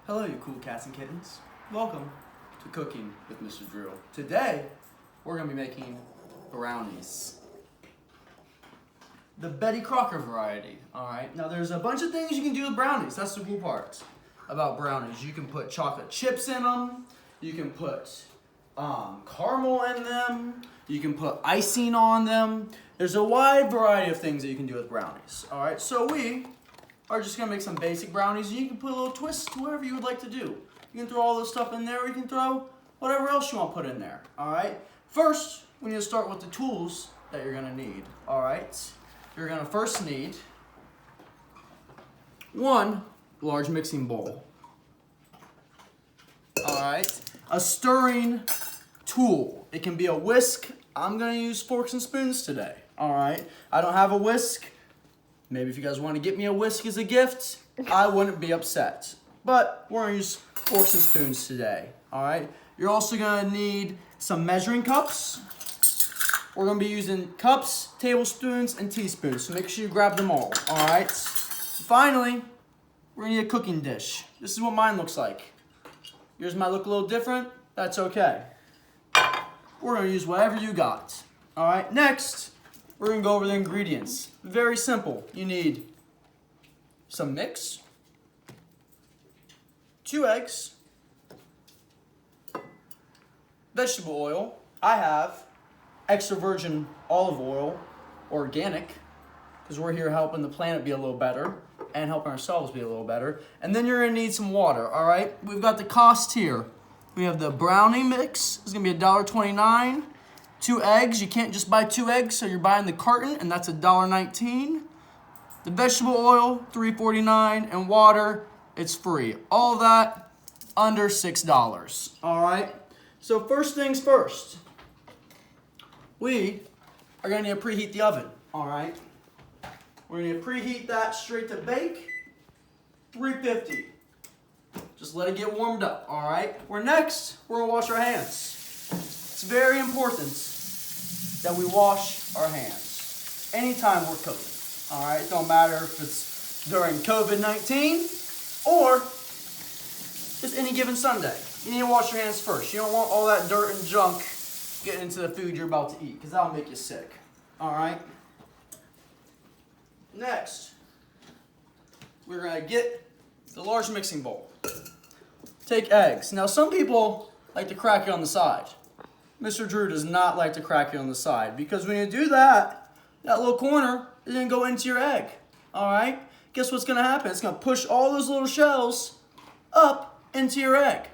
Hello, you cool cats and kittens. Welcome to Cooking with Mr. Drew. Today, we're going to be making brownies. The Betty Crocker variety, alright? Now, there's a bunch of things you can do with brownies. That's the cool part about brownies. You can put chocolate chips in them. You can put caramel in them. You can put icing on them. There's a wide variety of things that you can do with brownies, alright? So we are just going to make some basic brownies. You can put a little twist to whatever you would like to do. You can throw all this stuff in there, or you can throw whatever else you want to put in there, alright? First, we need to start with the tools that you're going to need, alright? You're going to first need one large mixing bowl, alright? A stirring tool. It can be a whisk. I'm going to use forks and spoons today, alright? I don't have a whisk. Maybe if you guys want to get me a whisk as a gift, I wouldn't be upset. But we're going to use forks and spoons today, alright? You're also going to need some measuring cups. We're going to be using cups, tablespoons, and teaspoons, so make sure you grab them all, alright? Finally, we're going to need a cooking dish. This is what mine looks like. Yours might look a little different. That's okay. We're going to use whatever you got, alright? Next, we're going to go over the ingredients. Very simple. You need some mix, 2 eggs, vegetable oil. I have extra virgin olive oil, organic, because we're here helping the planet be a little better and helping ourselves be a little better. And then you're going to need some water, all right? We've got the cost here. We have the brownie mix. It's going to be $1.29. 2 eggs. You can't just buy 2 eggs, so you're buying the carton, and that's $1.19. The vegetable oil, $3.49, and water, it's free. All of that under $6. All right. So first things first, we are going to need to preheat the oven. All right. We're going to preheat that straight to bake, 350. Just let it get warmed up. All right. We're going to wash our hands. It's very important that we wash our hands anytime we're cooking. All right, it don't matter if it's during COVID-19 or just any given Sunday. You need to wash your hands first. You don't want all that dirt and junk getting into the food you're about to eat, because that'll make you sick. All right. Next, we're gonna get the large mixing bowl. Take eggs. Now, some people like to crack it on the side. Mr. Drew does not like to crack it on the side, because when you do that, that little corner is going to go into your egg, all right? Guess what's going to happen? It's going to push all those little shells up into your egg.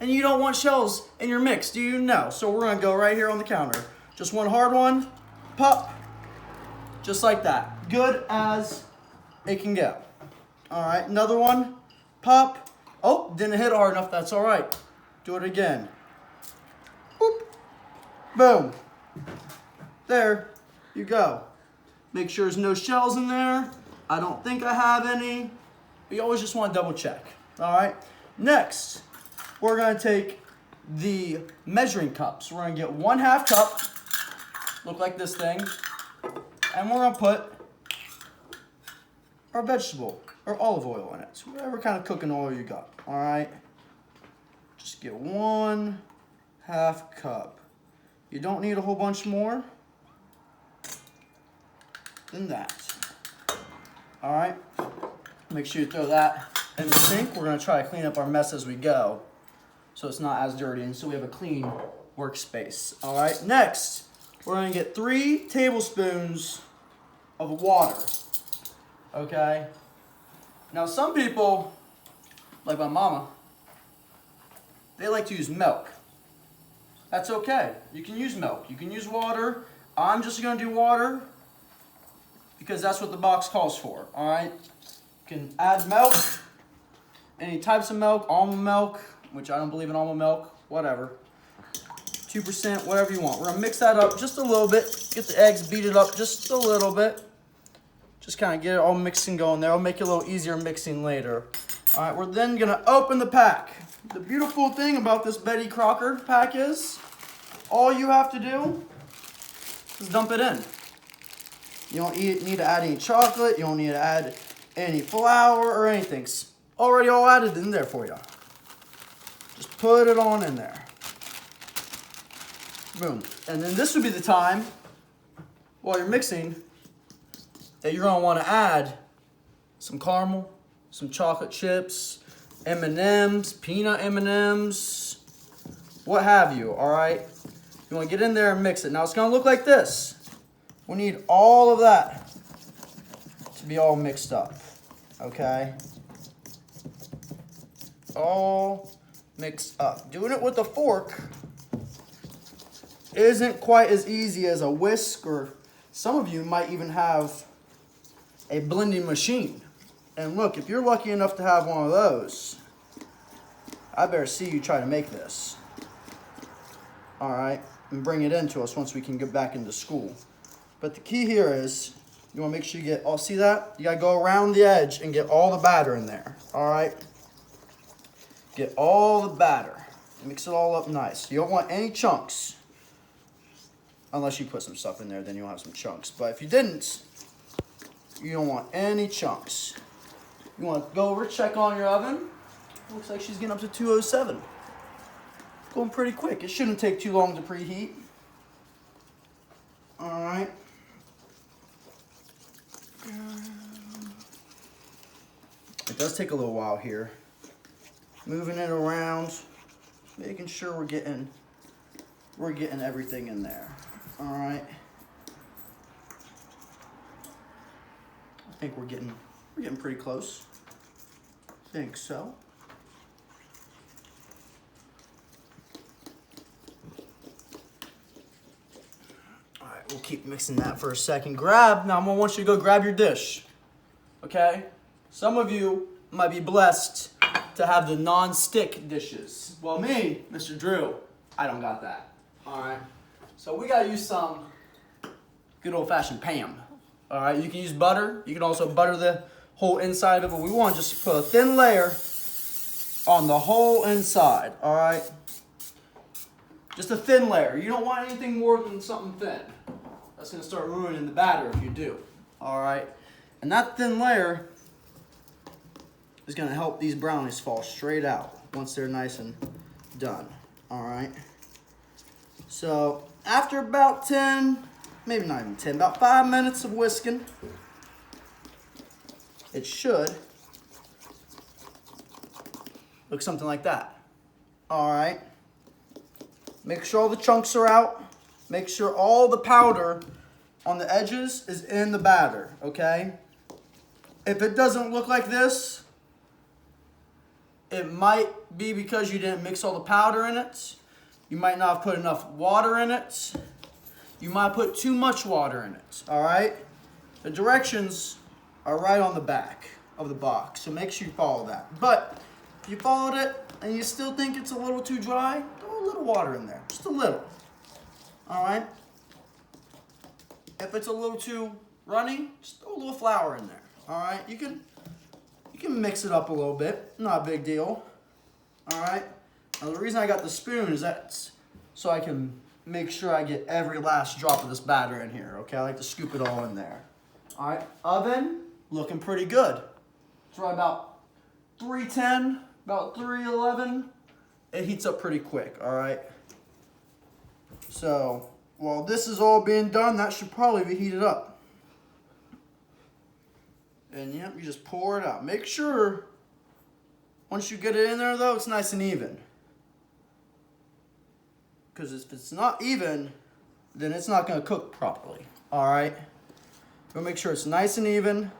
And you don't want shells in your mix, do you? No. So we're going to go right here on the counter. Just one hard one, pop, just like that. Good as it can go. All right, another one, pop. Oh, didn't hit it hard enough. That's all right. Do it again. Boop. Boom. There you go. Make sure there's no shells in there. I don't think I have any. But you always just want to double check. All right. Next, we're going to take the measuring cups. We're going to get 1/2 cup. Look like this thing. And we're going to put our vegetable or olive oil in it. So whatever kind of cooking oil you got. All right. Just get 1/2 cup. You don't need a whole bunch more than that. All right. Make sure you throw that in the sink. We're going to try to clean up our mess as we go, so it's not as dirty, and so we have a clean workspace. All right. Next, we're going to get 3 tablespoons of water. Okay. Now, some people, like my mama, they like to use milk. That's okay. You can use milk. You can use water. I'm just going to do water because that's what the box calls for. All right. You can add milk, any types of milk, almond milk, which I don't believe in almond milk, whatever. 2%, whatever you want. We're going to mix that up just a little bit. Get the eggs, beat it up just a little bit. Just kind of get it all mixing going there. I'll make it a little easier mixing later. All right, we're then going to open the pack. The beautiful thing about this Betty Crocker pack is all you have to do is dump it in. You don't need to add any chocolate. You don't need to add any flour or anything. It's already all added in there for you. put it on in there. Boom. And then this would be the time, while you're mixing, that you're gonna wanna add some caramel, some chocolate chips, M&Ms, peanut M&Ms, what have you, all right? You wanna get in there and mix it. Now it's gonna look like this. We need all of that to be all mixed up, okay? All mixed up. Doing it with a fork isn't quite as easy as a whisk, or some of you might even have a blending machine. And look, if you're lucky enough to have one of those, I better see you try to make this. All right, and bring it into us once we can get back into school. But the key here is, you wanna make sure you get, oh, see that? You gotta go around the edge and get all the batter in there, all right? Get all the batter, mix it all up nice. You don't want any chunks. Unless you put some stuff in there, then you'll have some chunks. But if you didn't, you don't want any chunks. You want to go over, check on your oven. Looks like she's getting up to 207. Going pretty quick. It shouldn't take too long to preheat. All right. It does take a little while here. Moving it around, making sure we're getting everything in there. All right. I think we're getting pretty close. I think so. All right, we'll keep mixing that for a second. Now I'm gonna want you to go grab your dish. Okay? Some of you might be blessed to have the non-stick dishes. Well, me, Mr. Drew, I don't got that. All right. So we gotta use some good old-fashioned Pam. All right, you can use butter. You can also butter the whole inside of it, but we want to just put a thin layer on the whole inside. All right, just a thin layer. You don't want anything more than something thin. That's gonna start ruining the batter if you do. All right, and that thin layer is gonna help these brownies fall straight out once they're nice and done. All right. So after about 10, maybe not even 10, about 5 minutes of whisking, it should look something like that. All right. Make sure all the chunks are out. Make sure all the powder on the edges is in the batter, okay? If it doesn't look like this, it might be because you didn't mix all the powder in it. You might not have put enough water in it. You might put too much water in it, all right? The directions are right on the back of the box, so make sure you follow that. But if you followed it and you still think it's a little too dry, throw a little water in there, just a little, all right? If it's a little too runny, just throw a little flour in there, all right? You can mix it up a little bit, not a big deal, all right? Now the reason I got the spoon is that's so I can make sure I get every last drop of this batter in here, okay? I like to scoop it all in there. All right, oven, looking pretty good. It's right about 310, about 311. It heats up pretty quick, all right? So while this is all being done, that should probably be heated up. And yep, you just pour it out. Make sure once you get it in there though, it's nice and even. Because if it's not even, then it's not going to cook properly. All right? Go make sure it's nice and even.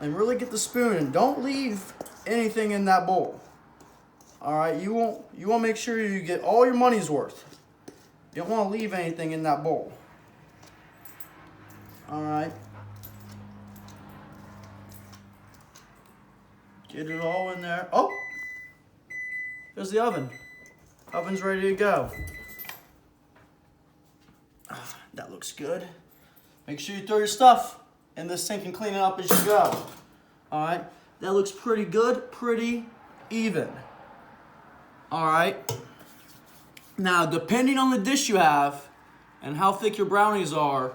And really get the spoon and don't leave anything in that bowl. All right? You want to make sure you get all your money's worth. You don't want to leave anything in that bowl. All right? Get it all in there. Oh! There's the oven. Oven's ready to go. That looks good. Make sure you throw your stuff in the sink and clean it up as you go. All right, that looks pretty good, pretty even. All right. Now, depending on the dish you have and how thick your brownies are,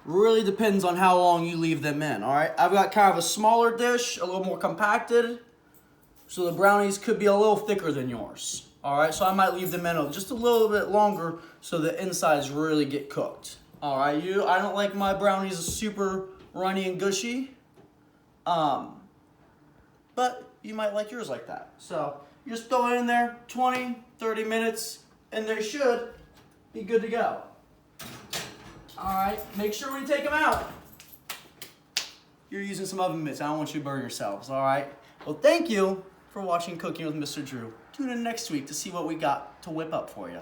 really depends on how long you leave them in. All right, I've got kind of a smaller dish, a little more compacted. So the brownies could be a little thicker than yours. All right, so I might leave them in just a little bit longer so the insides really get cooked. All right, I don't like my brownies super runny and gushy, but you might like yours like that. So you just throw it in there, 20, 30 minutes, and they should be good to go. All right, make sure when you take them out, you're using some oven mitts. I don't want you to burn yourselves, all right? Well, thank you for watching Cooking with Mr. Drew. Tune in next week to see what we got to whip up for you.